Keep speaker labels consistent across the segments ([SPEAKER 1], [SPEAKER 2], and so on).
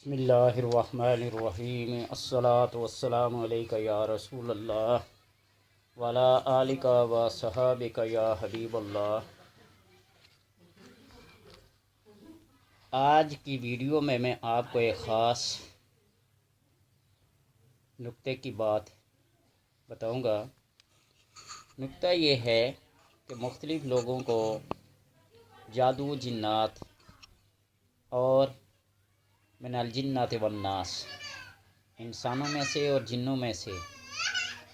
[SPEAKER 1] بسم اللہ الرحمن الرحیم الصلاۃ والسلام علیک یا رسول اللہ وعلی آلک و صحابک یا حبیب اللہ۔ آج کی ویڈیو میں آپ کو ایک خاص نکتے کی بات بتاؤں گا۔ نکتہ یہ ہے کہ مختلف لوگوں کو جادو، جنات اور من الجنات والناس، انسانوں میں سے اور جنوں میں سے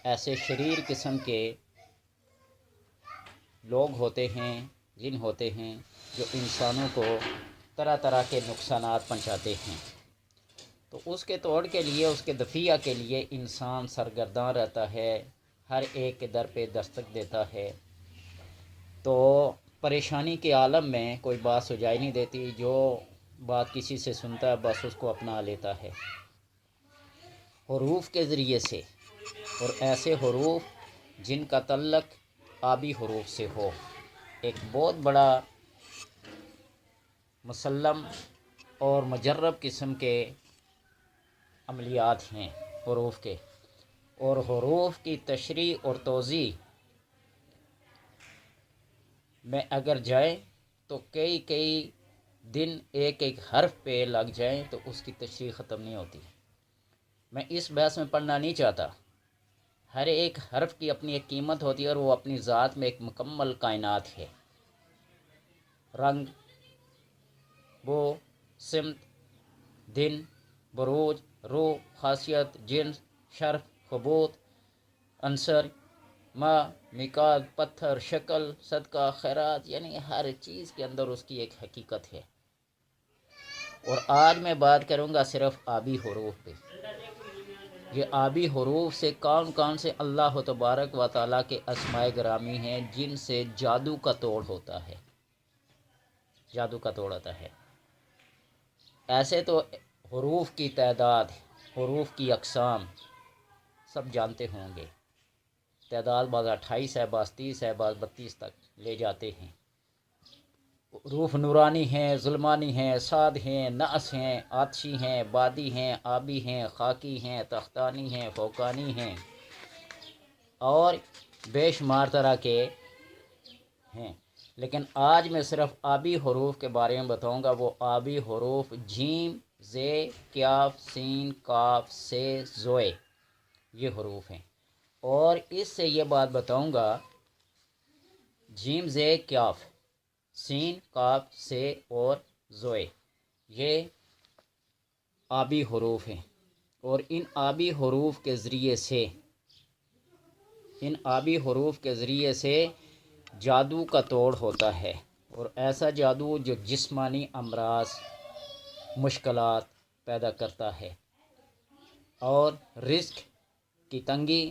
[SPEAKER 1] ایسے شریر قسم کے لوگ ہوتے ہیں، جن ہوتے ہیں جو انسانوں کو طرح طرح کے نقصانات پہنچاتے ہیں۔ تو اس کے توڑ کے لیے، اس کے دفیع کے لیے انسان سرگرداں رہتا ہے، ہر ایک کے در پہ دستک دیتا ہے۔ تو پریشانی کے عالم میں کوئی بات سجائی نہیں دیتی، جو بات کسی سے سنتا ہے بس اس کو اپنا لیتا ہے حروف کے ذریعے سے، اور ایسے حروف جن کا تعلق آبی حروف سے ہو۔ ایک بہت بڑا مسلم اور مجرب قسم کے عملیات ہیں حروف کے، اور حروف کی تشریح اور توضیح میں اگر جائیں تو کئی دن ایک ایک حرف پہ لگ جائیں تو اس کی تشریح ختم نہیں ہوتی۔ میں اس بحث میں پڑھنا نہیں چاہتا۔ ہر ایک حرف کی اپنی ایک قیمت ہوتی ہے، اور وہ اپنی ذات میں ایک مکمل کائنات ہے۔ رنگ، بو، سمت، دن، بروج، روح، خاصیت، جنس، شرف، خبوط، عنصر، ماء، مکاد، پتھر، شکل، صدقہ، خیرات، یعنی ہر چیز کے اندر اس کی ایک حقیقت ہے۔ اور آج میں بات کروں گا صرف آبی حروف پہ۔ یہ آبی حروف سے کون سے اللہ تبارک و تعالیٰ کے اسماء گرامی ہیں جن سے جادو کا توڑ ہوتا ہے، جادو کا توڑ ہوتا ہے۔ ایسے تو حروف کی تعداد، حروف کی اقسام سب جانتے ہوں گے۔ تعداد بعض 28 ہے، بعض 30 ہے، بعض 32 تک لے جاتے ہیں۔ حروف نورانی ہیں، ظلمانی ہیں، صاد ہیں، نعس ہیں، آتشی ہیں، بادی ہیں، آبی ہیں، خاکی ہیں، تختانی ہیں، فوقانی ہیں، اور بے شمار طرح کے ہیں۔ لیکن آج میں صرف آبی حروف کے بارے میں بتاؤں گا۔ وہ آبی حروف جیم، زے، کاف، سین، کاف، سے، زوئے، یہ حروف ہیں۔ اور اس سے یہ بات بتاؤں گا، جیم، زے، کاف، سین، کاف، سے اور زوئے، یہ آبی حروف ہیں۔ اور ان آبی حروف کے ذریعے سے جادو کا توڑ ہوتا ہے، اور ایسا جادو جو جسمانی امراض، مشکلات پیدا کرتا ہے، اور رزق کی تنگی،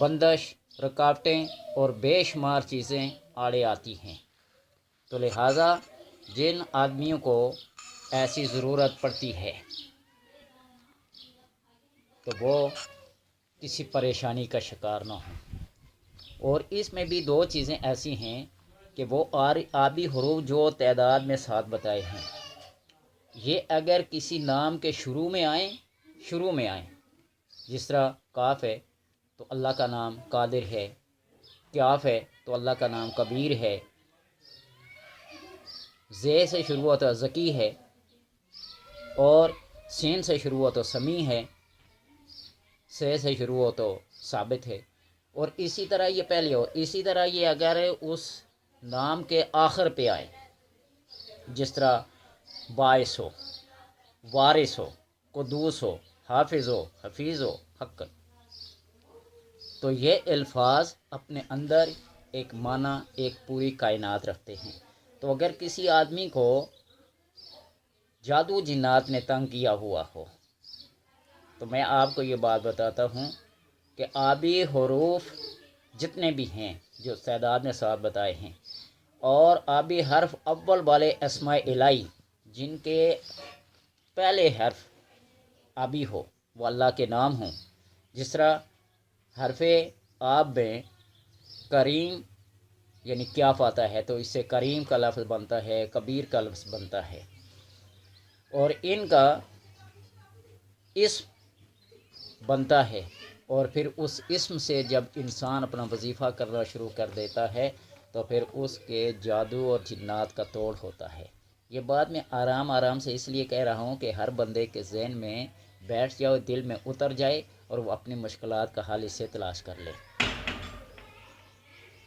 [SPEAKER 1] بندش، رکاوٹیں اور بے شمار چیزیں آڑے آتی ہیں۔ تو لہٰذا جن آدمیوں کو ایسی ضرورت پڑتی ہے تو وہ کسی پریشانی کا شکار نہ ہوں۔ اور اس میں بھی دو چیزیں ایسی ہیں کہ وہ آبی حروف جو تعداد میں 7 بتائے ہیں، یہ اگر کسی نام کے شروع میں آئیں، جس طرح کاف ہے تو اللہ کا نام قادر ہے، کاف ہے تو اللہ کا نام کبیر ہے، زے سے شروع ہو تو ذکی ہے، اور سین سے شروع ہو تو سمیع ہے، سے شروع ہو تو ثابت ہے، اور اسی طرح یہ پہلے ہو۔ اسی طرح یہ اگر اس نام کے آخر پہ آئے، جس طرح باعث ہو، وارث ہو، قدوس ہو، حافظ ہو، حفیظ ہو، حق، تو یہ الفاظ اپنے اندر ایک معنی، ایک پوری کائنات رکھتے ہیں۔ تو اگر کسی آدمی کو جادو جنات نے تنگ کیا ہوا ہو تو میں آپ کو یہ بات بتاتا ہوں کہ آبی حروف جتنے بھی ہیں جو تعداد میں 7 بتائے ہیں، اور آبی حرف اول والے اسماء الہی جن کے پہلے حرف آبی ہو، وہ اللہ کے نام ہوں، جس طرح حرف آب میں کریم یعنی کیاف آتا ہے تو اس سے کریم کا لفظ بنتا ہے، کبیر کا لفظ بنتا ہے، اور ان کا اسم بنتا ہے، اور پھر اس اسم سے جب انسان اپنا وظیفہ کرنا شروع کر دیتا ہے تو پھر اس کے جادو اور جنات کا توڑ ہوتا ہے۔ یہ بات میں آرام آرام سے اس لیے کہہ رہا ہوں کہ ہر بندے کے ذہن میں بیٹھ جائے، دل میں اتر جائے اور وہ اپنی مشکلات کا حل اس سے تلاش کر لے۔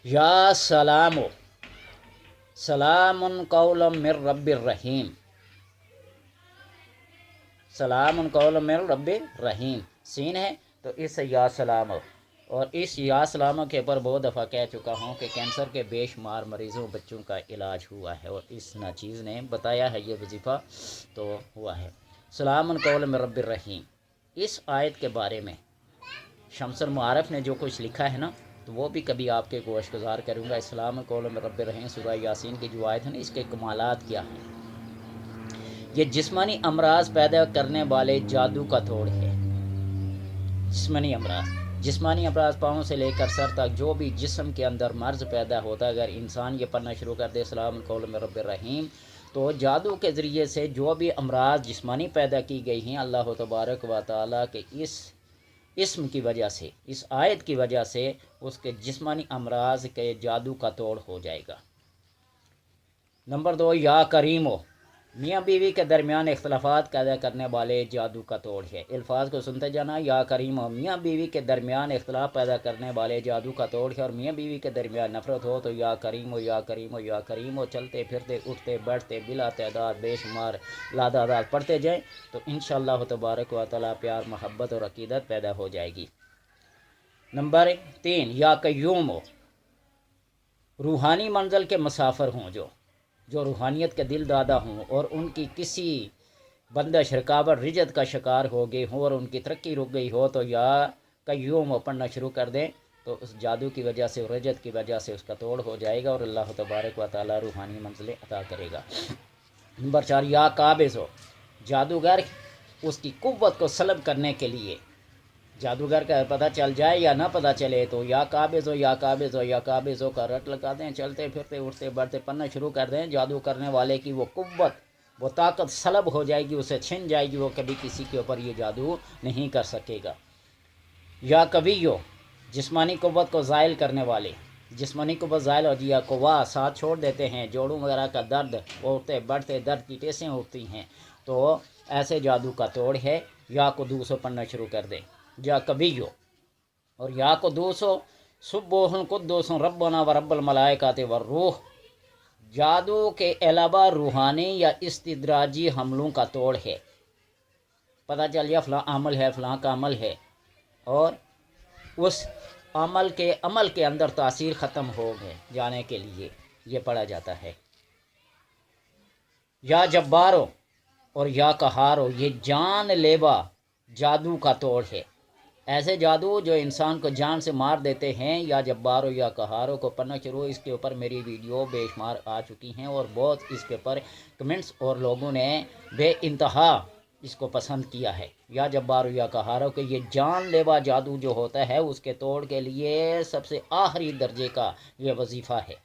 [SPEAKER 1] یا سلام، سلام قولا من رب الرحیم، سلام قولا من رب الرحیم سین ہے تو اس سے یا سلام، اور اس یا سلام کے اوپر بہت دفعہ کہہ چکا ہوں کہ کینسر کے بے شمار مریضوں بچوں کا علاج ہوا ہے، اور اس ناچیز نے بتایا ہے یہ وظیفہ تو ہوا ہے۔ سلام قولا من رب الرحیم، اس آیت کے بارے میں شمس المعارف نے جو کچھ لکھا ہے نا، تو وہ بھی کبھی آپ کے گوش گزار کروں گا۔ اسلام قولا من رب الرحیم سورہ یاسین کی جو آیت ہے نا، اس کے کمالات کیا ہیں۔ یہ جسمانی امراض پیدا کرنے والے جادو کا توڑ ہے۔ جسمانی امراض پاؤں سے لے کر سر تک جو بھی جسم کے اندر مرض پیدا ہوتا ہے، اگر انسان یہ پڑھنا شروع کر دے سلام قولا من رب الرحیم، تو جادو کے ذریعے سے جو بھی امراض جسمانی پیدا کی گئی ہیں، اللہ تبارک و تعالیٰ کے اس اسم کی وجہ سے، اس آیت کی وجہ سے اس کے جسمانی امراض کے جادو کا توڑ ہو جائے گا۔ نمبر 2، یا کریمو، میاں بیوی کے درمیان اختلافات پیدا کرنے والے جادو کا توڑ ہے۔ الفاظ کو سنتے جانا، یا کریمو، میاں بیوی کے درمیان اختلاف پیدا کرنے والے جادو کا توڑ ہے، اور میاں بیوی کے درمیان نفرت ہو تو یا کریمو یا کریمو یا کریمو چلتے پھرتے اٹھتے بیٹھتے بلا تعداد بے شمار لاداداد پڑھتے جائیں تو انشاءاللہ تبارک و تعالیٰ پیار محبت اور عقیدت پیدا ہو جائے گی۔ نمبر 3، یا قیوم ہو، روحانی منزل کے مسافر ہوں جو روحانیت کے دل دادا ہوں اور ان کی کسی بندش رکاوٹ رجت کا شکار ہو گئے ہوں اور ان کی ترقی رک گئی ہو تو یا قیوم پڑھنا شروع کر دیں تو اس جادو کی وجہ سے، رجت کی وجہ سے اس کا توڑ ہو جائے گا اور اللہ تبارک و تعالیٰ روحانی منزلیں عطا کرے گا۔ نمبر 4، یا قابض ہو، جادوگر اس کی قوت کو سلب کرنے کے لیے، جادوگر کا پتہ چل جائے یا نہ پتہ چلے تو یا قابض ہو یا قابض ہو یا قابض ہو کا رٹ لگا دیں، چلتے پھرتے اٹھتے بڑھتے پڑھنا شروع کر دیں، جادو کرنے والے کی وہ قوت، وہ طاقت سلب ہو جائے گی، اسے چھن جائے گی، وہ کبھی کسی کے اوپر یہ جادو نہیں کر سکے گا۔ یا قوی ہو، جسمانی قوت کو زائل کرنے والے، جسمانی قوت زائل ہو یا قوا ساتھ چھوڑ دیتے ہیں، جوڑوں وغیرہ کا درد، اٹھتے بڑھتے درد کی ٹیسیں اٹھتی ہیں تو ایسے جادو کا توڑ ہے۔ یا قدوس ہو پڑھنا شروع کر دیں، یا قوی ہو، اور یا قدوس ہو سبوح قدوس ربنا و رب الملائکۃ والروح، جادو کے علاوہ روحانی یا استدراجی حملوں کا توڑ ہے۔ پتہ چل گیا فلاں عمل ہے، فلاں کا عمل ہے، اور اس عمل کے اندر تاثیر ختم ہو گئے جانے کے لیے یہ پڑھا جاتا ہے۔ یا جبارو اور یا قہارو، یہ جان لیوا جادو کا توڑ ہے۔ ایسے جادو جو انسان کو جان سے مار دیتے ہیں، یا جبارو یا قہارو کو پڑھنا شروع، اس کے اوپر میری ویڈیو بے شمار آ چکی ہیں اور بہت اس کے اوپر کمنٹس اور لوگوں نے بے انتہا اس کو پسند کیا ہے۔ یا جبارو یا قہارو کہ یہ جان لیوا جادو جو ہوتا ہے اس کے توڑ کے لیے سب سے آخری درجے کا یہ وظیفہ ہے۔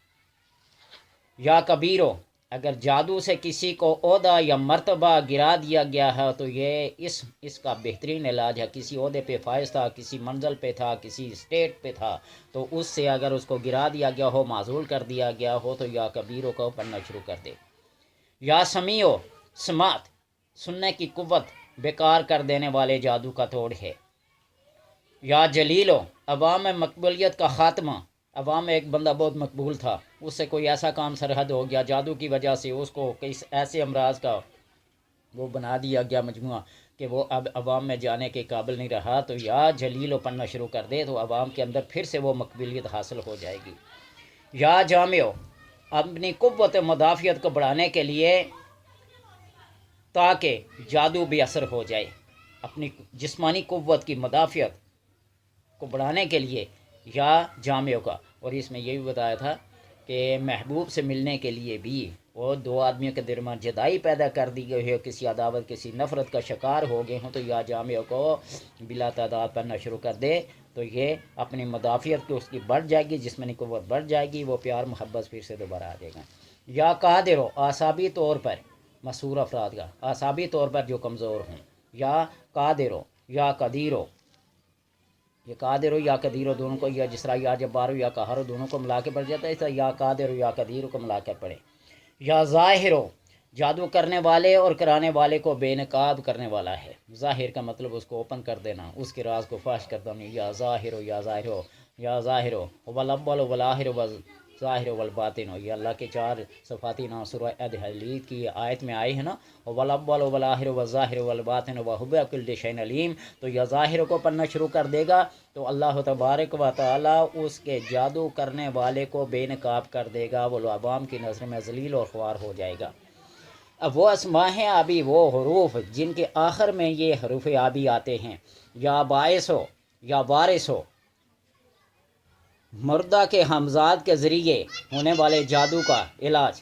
[SPEAKER 1] یا کبیرو، اگر جادو سے کسی کو عہدہ یا مرتبہ گرا دیا گیا ہے تو یہ اس کا بہترین علاج ہے۔ کسی عہدے پہ فائز تھا، کسی منزل پہ تھا، کسی اسٹیٹ پہ تھا، تو اس سے اگر اس کو گرا دیا گیا ہو، معزول کر دیا گیا ہو تو یا کبیروں کو پڑھنا شروع کر دے۔ یا سمیعو، سماعت، سننے کی قوت بیکار کر دینے والے جادو کا توڑ ہے۔ یا جلیلو، عوام میں مقبولیت کا خاتمہ، عوام میں ایک بندہ بہت مقبول تھا، اس سے کوئی ایسا کام سرحد ہو گیا، جادو کی وجہ سے اس کو کئی ایسے امراض کا وہ بنا دیا گیا مجموعہ کہ وہ اب عوام میں جانے کے قابل نہیں رہا، تو یا جلیلو پڑھنا شروع کر دے تو عوام کے اندر پھر سے وہ مقبولیت حاصل ہو جائے گی۔ یا جامعو، اپنی قوت مدافعت کو بڑھانے کے لیے تاکہ جادو بے اثر ہو جائے، اپنی جسمانی قوت کی مدافعت کو بڑھانے کے لیے یا جامعوں کا، اور اس میں یہ بھی بتایا تھا کہ محبوب سے ملنے کے لیے بھی وہ دو آدمیوں کے درمیان جدائی پیدا کر دی گئی ہو، کسی عداوت کسی نفرت کا شکار ہو گئے ہوں تو یا جامعوں کو بلا تعداد پڑھنا شروع کر دے تو یہ اپنی مدافعت کو اس کی بڑھ جائے گی، جسمانی قوت بڑھ جائے گی، وہ پیار محبت پھر سے دوبارہ آ جائے گا۔ یا قادر ہو، اعصابی طور پر مسحور افراد کا، اعصابی طور پر جو کمزور ہوں، یا قادر یا قدیر، یہ قادر یا قدیر دونوں کو، یا جس طرح یا جبار یا قہر دونوں کو ملا کے پڑھ جاتا ہے، اس طرح یا قادر یا قدیر کو ملا کے پڑھے۔ یا ظاہر، جادو کرنے والے اور کرانے والے کو بے نقاب کرنے والا ہے۔ ظاہر کا مطلب اس کو اوپن کر دینا، اس کے راز کو فاش کر دینا۔ یا ظاہر یا ظاہر یا ظاہر والاول والآخر والظاہر والباطن، یہ اللہ کے چار صفاتی نام سورہ الحدید کی آیت میں آئے ہیں نا، والاول والآخر والظاہر والباطن وہو بکل شیء علیم۔ تو یا ظاہر کو پڑھنا شروع کر دے گا تو اللہ تبارک و تعالی اس کے جادو کرنے والے کو بے نقاب کر دے گا، وہ عوام کی نظر میں ذلیل اور خوار ہو جائے گا۔ اب وہ اسماء ہیں آبی، وہ حروف جن کے آخر میں یہ حروف آبی آتے ہیں، یا باعث ہو یا وارث ہو، مردہ کے ہمزاد کے ذریعے ہونے والے جادو کا علاج،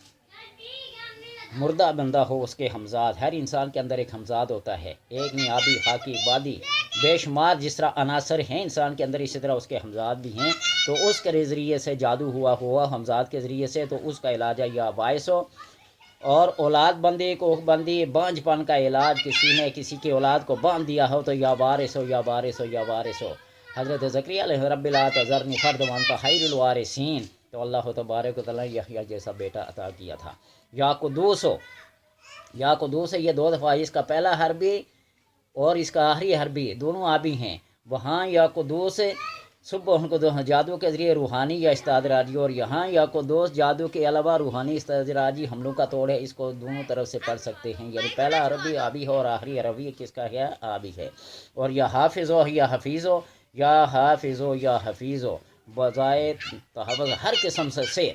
[SPEAKER 1] مردہ بندہ ہو اس کے ہمزاد، ہر انسان کے اندر ایک ہمزاد ہوتا ہے، ایک نہیں آبی خاکی بادی بے شمار جس طرح عناصر ہیں انسان کے اندر، اسی طرح اس کے ہمزاد بھی ہیں، تو اس کے ذریعے سے جادو ہوا ہمزاد کے ذریعے سے، تو اس کا علاج ہے یا باعث ہو۔ اور اولاد بندی کو بندی بانجھ پن کا علاج، کسی نے کسی کی اولاد کو باندھ دیا ہو تو یا وارث ہو یا وارث ہو یا وارث ہو۔ حضرت زکریا علیہ رب لا تذرنی فردا وانت خیر الوارثین، تو اللہ تبارک و تعالی یحییٰ جیسا بیٹا عطا کیا تھا۔ یا قدوس ہو، یا قدوس ہے، یہ دو دفعہ، اس کا پہلا حربی اور اس کا آخری حربی دونوں آبی ہیں، وہاں یا قدوس صبح ان کو جادو کے ذریعے روحانی یا استدراجی، اور یہاں یا قدوس جادو کے علاوہ روحانی استدراجی حملوں کا توڑ ہے، اس کو دونوں طرف سے پڑھ سکتے ہیں، یعنی پہلا عربی آبی ہے اور آخری عربی کس کا ہے؟ آبی ہے۔ اور یا حافظ ہو یا حفیظ ہو، یا حافظ ہو یا حفیظ ہو، بظاہر تحفظ ہر قسم سے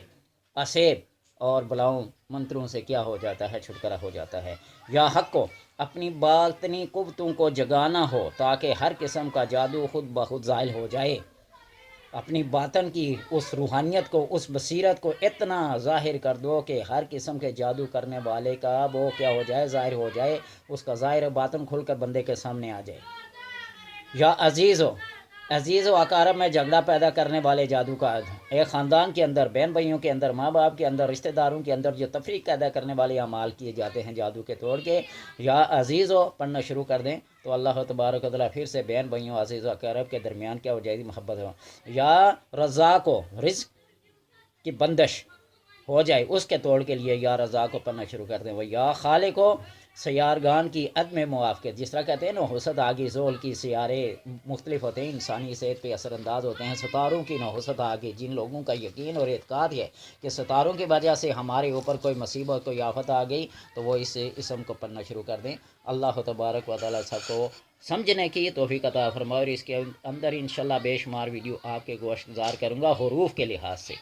[SPEAKER 1] اسیب اور بلاؤں منتروں سے کیا ہو جاتا ہے؟ چھٹکارا ہو جاتا ہے۔ یا حق کو اپنی باطنی قوتوں کو جگانا ہو تاکہ ہر قسم کا جادو خود بخود زائل ہو جائے، اپنی باطن کی اس روحانیت کو، اس بصیرت کو اتنا ظاہر کر دو کہ ہر قسم کے جادو کرنے والے کا وہ کیا ہو جائے؟ ظاہر ہو جائے، اس کا ظاہر باطن کھل کر بندے کے سامنے آ جائے۔ یا عزیز ہو، عزیز و اقارب میں جھگڑا پیدا کرنے والے جادو کا، ایک خاندان کے اندر، بہن بھائیوں کے اندر، ماں باپ کے اندر، رشتہ داروں کے اندر جو تفریق پیدا کرنے والے اعمال کیے جاتے ہیں جادو کے توڑ کے، یا عزیز ہو پڑھنا شروع کر دیں تو اللہ تبارک و تعالیٰ پھر سے بہن بھائیوں عزیز و اقارب کے درمیان کیا ہو جائے گی؟ محبت ہو۔ یا رزاق ہو، رزق کی بندش ہو جائے اس کے توڑ کے لیے یا رضا کو پڑھنا شروع کر دیں۔ وہ یا خالق ہو، سیارگان کی عدم موافقت، جس طرح کہتے ہیں نحوست آگی زول کی، سیارے مختلف ہوتے ہیں، انسانی صحت پہ اثر انداز ہوتے ہیں، ستاروں کی نحوست آگی، جن لوگوں کا یقین اور اعتقاد ہے کہ ستاروں کی وجہ سے ہمارے اوپر کوئی مصیبت کوئی آفت آ گئی تو وہ اس اسم کو پڑھنا شروع کر دیں۔ اللہ تبارک و تعالیٰ سب کو سمجھنے کی توفیق عطا فرمائے، اور اس کے اندر انشاءاللہ بے شمار ویڈیو آپ کے گوشت گزار کروں گا حروف کے لحاظ سے۔